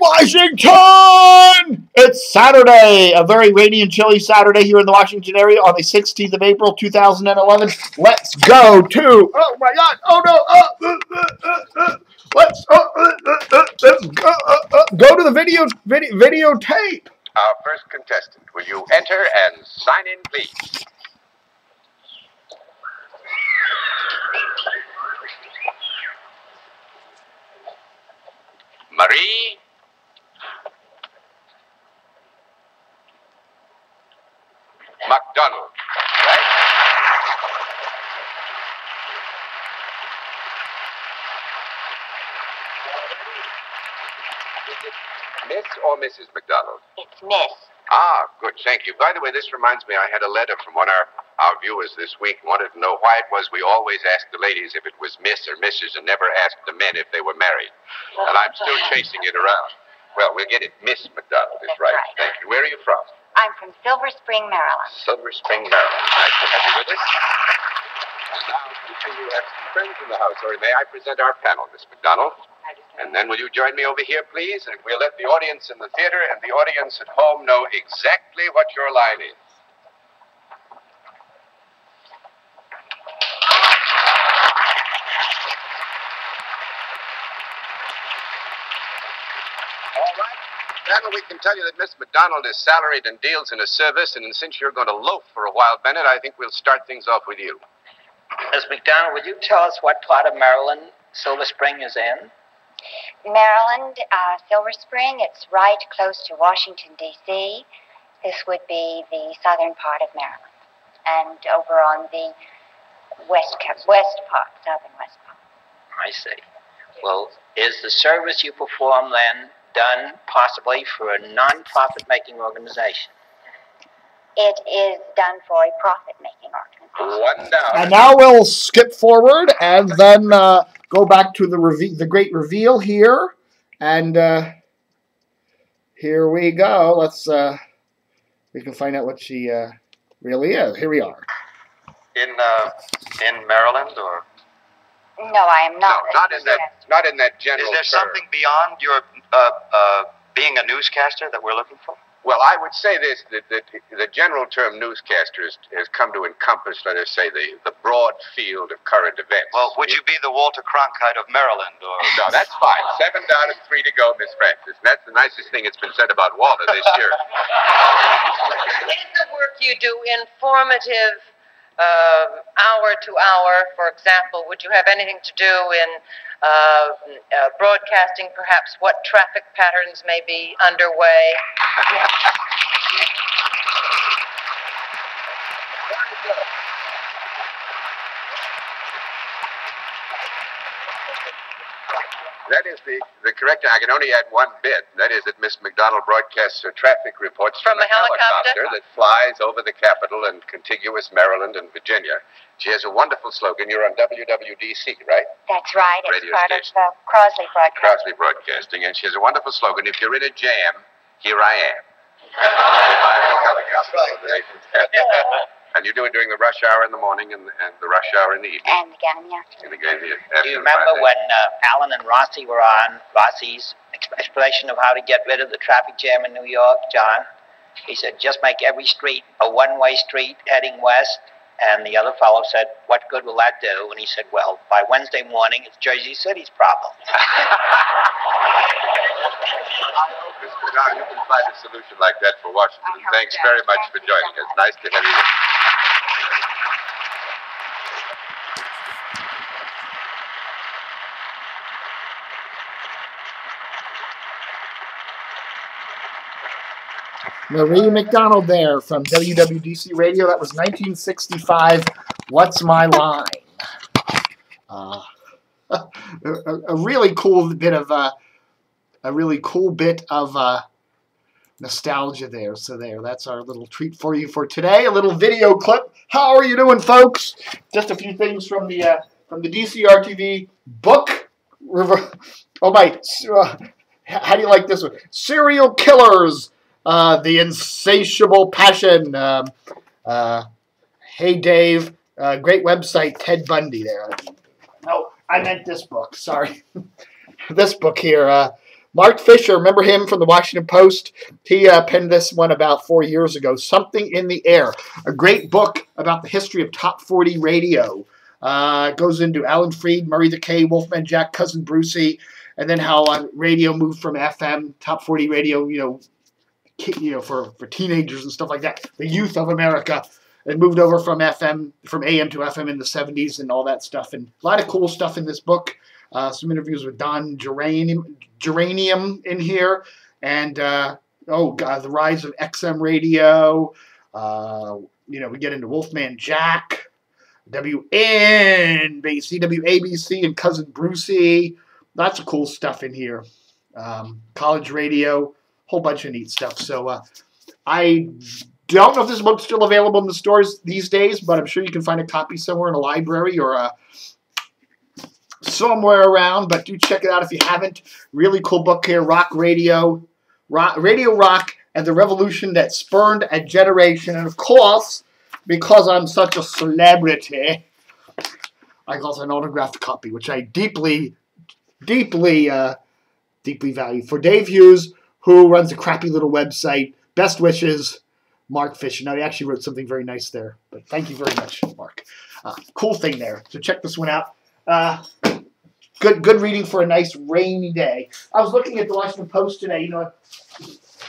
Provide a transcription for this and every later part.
Washington! It's Saturday, a very rainy and chilly Saturday here in the Washington area on the 16th of April, 2011. Let's go to, oh my God, oh no, let's go to the videotape. Our first contestant, will you enter and sign in, please? Marie McDonald, right? Is it Miss or Mrs. McDonald? It's Miss. Ah, good, thank you. By the way, this reminds me, I had a letter from one of our viewers this week and wanted to know why it was we always asked the ladies if it was Miss or Mrs. and never asked the men if they were married. And I'm still chasing it around. Well, we'll get it. Miss McDonald is right. Thank you. Where are you from? I'm from Silver Spring, Maryland. Silver Spring, Maryland. Nice to have you with us. And now, you say you have some friends in the house. Or may I present our panel, Miss McDonald? And then will you join me over here, please? And we'll let the audience in the theater and the audience at home know exactly what your line is. All right. Panel, we can tell you that Miss McDonald is salaried and deals in a service, and since you're going to loaf for a while, Bennett, I think we'll start things off with you. Miss McDonald, would you tell us what part of Maryland Silver Spring is in? Maryland, Silver Spring, it's right close to Washington, D.C. This would be the southern part of Maryland. And over on the west part, southern west part. I see. Well, is the service you perform then done possibly for a non-profit-making organization? It is done for a profit-making organization. One down. And now we'll skip forward and then go back to the great reveal here. And here we go. Let's we can find out what she really is. Here we are. In Maryland, or? No, I am not. No, not in that general Is there term. something beyond your being a newscaster that we're looking for? Well, I would say this, that the general term newscaster has come to encompass, let us say, the broad field of current events. Well, would you be the Walter Cronkite of Maryland? Or No, that's fine. 7 down and 3 to go, Miss Francis. And that's the nicest thing that's been said about Walter this year. Is the work you do informative, hour to hour? For example, would you have anything to do in broadcasting, perhaps what traffic patterns may be underway? That is the correct. I can only add one bit. That is that Miss McDonald broadcasts her traffic reports From a helicopter that flies over the Capitol and contiguous Maryland and Virginia. She has a wonderful slogan. You're on WWDC, right? That's right. It's Radio part station. of Crosley Broadcasting. Crosley Broadcasting. And she has a wonderful slogan. If you're in a jam, here I am. And you do it during the rush hour in the morning and the rush hour in the evening. And again in the afternoon. Do you remember when Alan and Rossi were on Rossi's explanation of how to get rid of the traffic jam in New York, John? He said, just make every street a one-way street heading west. And the other fellow said, what good will that do? And he said, well, by Wednesday morning, it's Jersey City's problem. You can find a solution like that for Washington. Thanks very much for joining us. Nice to have you. Marie McDonald there from WWDC Radio. That was 1965. What's My Line? A really cool bit of nostalgia there. So that's our little treat for you for today. A little video clip. How are you doing, folks? Just a few things from the DCRTV book. Oh my! How do you like this one? Serial Killers. The Insatiable Passion. Hey, Dave. Great website, Ted Bundy there. No, I meant this book. Sorry. This book here. Marc Fisher, remember him from the Washington Post? He penned this one about 4 years ago, Something in the Air, a great book about the history of top 40 radio. It goes into Alan Freed, Murray the K, Wolfman Jack, Cousin Brucey, and then how radio moved from FM, top 40 radio, for teenagers and stuff like that, the youth of America. It moved over from AM to FM in the 70s and all that stuff. And a lot of cool stuff in this book. Some interviews with Don Geranium in here. And, the rise of XM radio. We get into Wolfman Jack, WWDC, and Cousin Brucey. Lots of cool stuff in here. College radio, whole bunch of neat stuff. So I don't know if this book's still available in the stores these days, but I'm sure you can find a copy somewhere in a library or somewhere around. But do check it out if you haven't. Really cool book here, Radio Rock and the Revolution That Spurned a Generation. And of course, because I'm such a celebrity, I got an autographed copy, which I deeply value. For Dave Hughes, who runs a crappy little website, best wishes, Marc Fisher. Now, he actually wrote something very nice there, but thank you very much, Mark. Cool thing there. So check this one out. Good reading for a nice rainy day. I was looking at the Washington Post today. You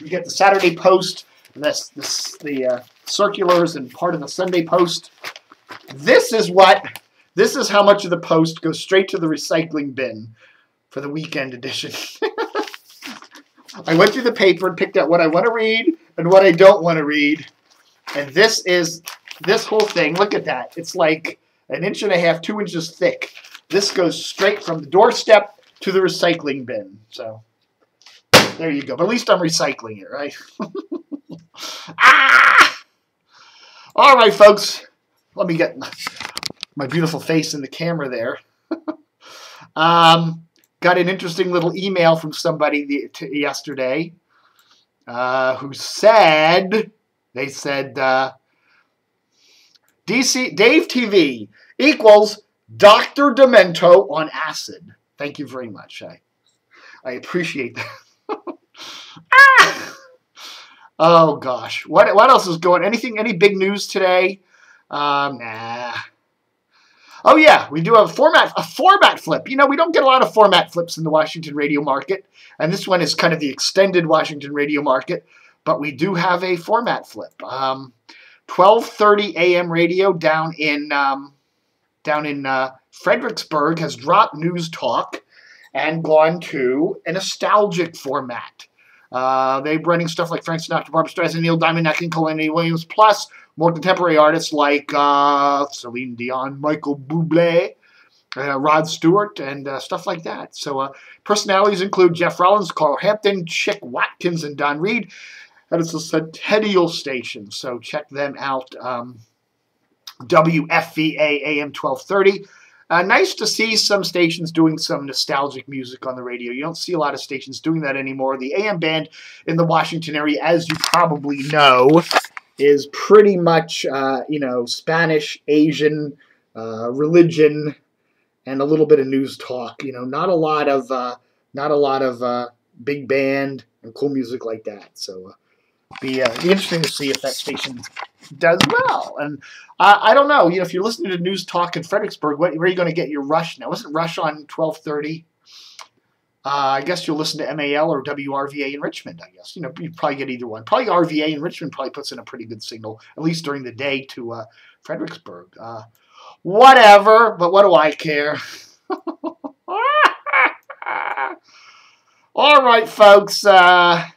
get the Saturday Post, and the circulars, and part of the Sunday Post. This is how much of the Post goes straight to the recycling bin for the weekend edition. I went through the paper and picked out what I want to read and what I don't want to read. And this whole thing, look at that. It's like 1.5 inches, 2 inches thick. This goes straight from the doorstep to the recycling bin. So there you go. But at least I'm recycling it, right? All right, folks. Let me get my beautiful face in the camera there. Got an interesting little email from somebody yesterday who said, DC Dave TV equals Dr. Demento on acid. Thank you very much. I appreciate that. Oh gosh, what else is going? Any big news today? Nah. Oh yeah, we do have a format flip. We don't get a lot of format flips in the Washington radio market, and this one is kind of the extended Washington radio market, but we do have a format flip. 12:30 a.m. radio down in Fredericksburg has dropped news talk and gone to a nostalgic format. They're running stuff like Frank Sinatra, Barbra Streisand, Neil Diamond, Nat King Cole, Andy Williams, plus more contemporary artists like Celine Dion, Michael Bublé, Rod Stewart, and stuff like that. So personalities include Jeff Rollins, Carl Hampton, Chick Watkins, and Don Reed. And it's a Centennial station, so check them out. WFVA AM 1230. Nice to see some stations doing some nostalgic music on the radio. You don't see a lot of stations doing that anymore. The AM band in the Washington area, as you probably know, is pretty much, Spanish, Asian, religion, and a little bit of news talk. Not a lot of big band and cool music like that. So be interesting to see if that station does well. And I don't know. If you're listening to news talk in Fredericksburg, where are you going to get your Rush now? Wasn't Rush on 1230? I guess you'll listen to MAL or WRVA in Richmond, I guess. You probably get either one. Probably RVA in Richmond probably puts in a pretty good signal, at least during the day, to Fredericksburg. Whatever, but what do I care? All right, folks. That's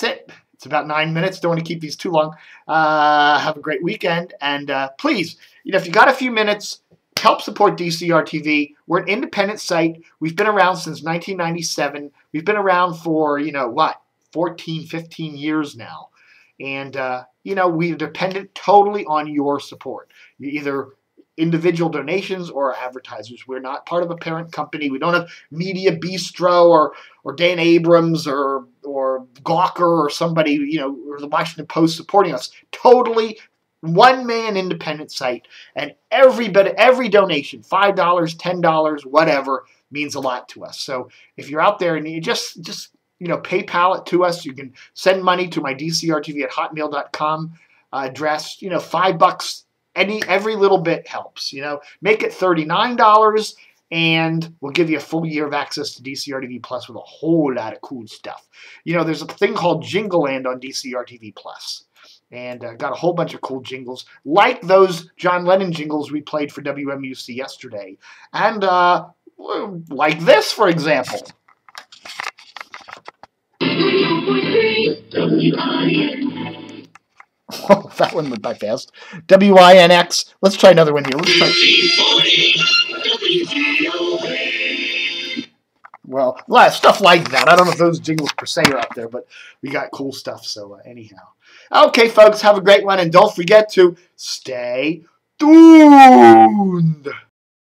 it. It's about 9 minutes. Don't want to keep these too long. Have a great weekend. And please, if you got a few minutes, help support DCR TV. We're an independent site. We've been around since 1997. We've been around for, 14, 15 years now. And, we're dependent totally on your support. Either individual donations or advertisers. We're not part of a parent company. We don't have Media Bistro or Dan Abrams or Gawker or somebody, or the Washington Post supporting us. Totally one-man independent site, and every donation, $5, $10, whatever, means a lot to us. So if you're out there and you just PayPal it to us, you can send money to my dcrtv@hotmail.com address. $5, every little bit helps. Make it $39, and we'll give you a full year of access to DCRTV Plus with a whole lot of cool stuff. There's a thing called Jingle Land on DCRTV Plus. And got a whole bunch of cool jingles, like those John Lennon jingles we played for WMUC yesterday. And like this, for example. Oh, that one went by fast. WINX. Let's try another one here. Well, a lot of stuff like that. I don't know if those jingles per se are up there, but we got cool stuff. So anyhow. Okay, folks, have a great one. And don't forget to stay tuned.